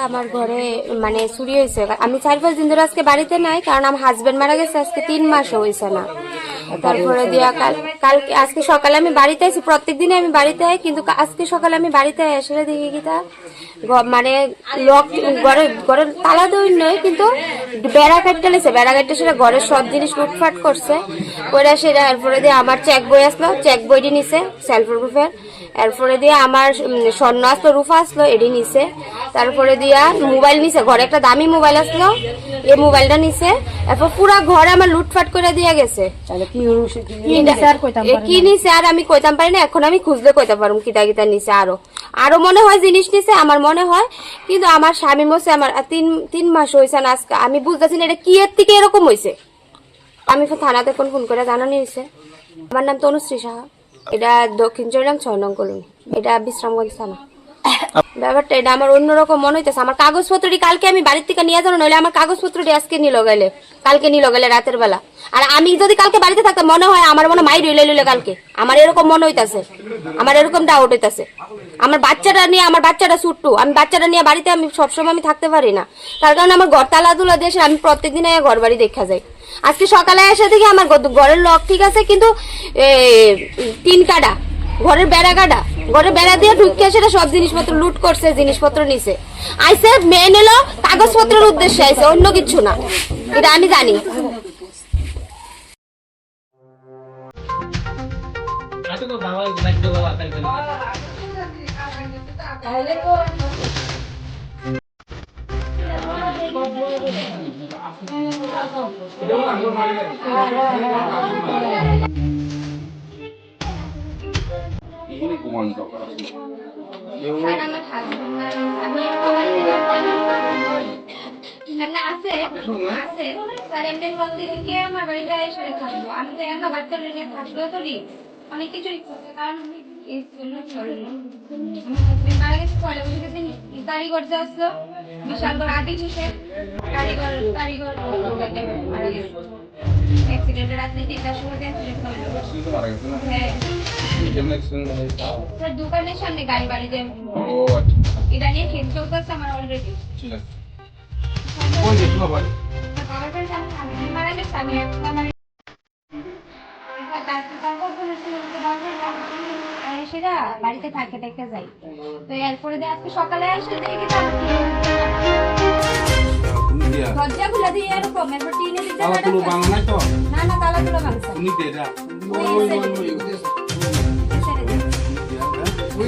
আমার ঘরে মানে চুরি হয়েছে। আমি 4-5 দিন ধরে আজকে বাড়িতে নাই, কারণ আমার হাজবেন্ড মারা গেছে আজকে 3 মাসও হয়েছে না। তারপরে দিয়া কালকে আজকে সকালে আমি বাড়িতে আছি, প্রত্যেকদিনই আমি বাড়িতে আই, কিন্তু আজকে সকালে আমি বাড়িতে এসে দেখি কি তা মানে লক ঘরের তালা দই নয়, কিন্তু বেড়া কাটতে লেছে, বেড়া কাটতে সেটা ঘরের সব জিনিস লুটফাট করছে ওরা। সেটা এরপরে দিয়ে আমার চেক বই আসলো, চেক বইটি নিছে সেলফ রুফের। এরপরে দিয়ে আমার স্বর্ণ আসলো, রূপা আসলো, এটি নিছে। তারপরে দিয়া মোবাইল নিছে, ঘরে একটা দামি মোবাইল আসলো, এই মোবাইলটা নিছে। এরপর পুরা ঘরে আমার লুটফাট করে দিয়ে গেছে। কি নিছে আর আমি কইতাম পারি না, এখন আমি খুঁজলে কইতে পারবো কিতা কিতা নিছে। আরো মনে হয় জিনিস নিছে আমার মনে হয়, কিন্তু আমার স্বামী মরছে আমার 3 মাস হয়েছে না আজকে। আমি বুঝতেছি না এটা কি এর থেকে এরকম হয়েছে। আমি থানাতে ফোন করে জানানি হয়েছে। আমার নাম তনুশ্রী সাহা, এটা দক্ষিণ চরিলাম 6 নং কলোনি, এটা বিশ্রামগঞ্জ থানা। ব্যাপারটা এটা আমার অন্যরকম মনে হইতেছে। আমার কাগজপত্রটি কালকে আমি বাড়ির থেকে নিয়ে যাবো, নইলে আমার কাগজপত্রটি আজকে কালকে নিল গেলে রাতের বেলা। আর আমি যদি কালকে বাড়িতে থাকতাম মনে হয় আমার মনে মাই রইলে কালকে, আমার এরকম মনে হইতাছে, আমার এরকম ডাউট হইতাছে। আমার বাচ্চাটা ছুট্টু, আমি বাচ্চাটা নিয়ে বাড়িতে আমি সবসময় আমি থাকতে পারি না, তার কারণে আমার ঘর তালা তুলা দিয়ে আমি প্রত্যেকদিন ঘর বাড়ি দেখা যাই। আজকে সকালে এসে দেখি আমার ঘরের লক ঠিক আছে, কিন্তু 3 কাটা ঘরের বেড়া কাটা, ঘরের বেড়া দিয়ে ঢুকে সেটা সব জিনিসপত্র লুট করছে, জিনিসপত্র নিছে। আইসে মেন এলো কাগজপত্রের উদ্দেশ্যে আইসে, অন্য কিছু না, এটা আমি জানি। অনেক কিছুই কারিগর যে আসলো বিশাল বড় আদি শেষে কারিগর অ্যাক্সিডেন্টে রাত্রে 3টার সময় দোকানের সামনে গাড়ি বাড়িতে এটা নিয়ে খেল চলতেছে আমার অলরেডি। মারা গেছে আমি সেটা বাড়িতে থাকে দেখে যাই। তো এরপরে আজকে সকালে এসে দেখি দরজা খুলে দিয়ে এরকম এরপর টিনে দিতে না না তালা তুলো ভাঙছে।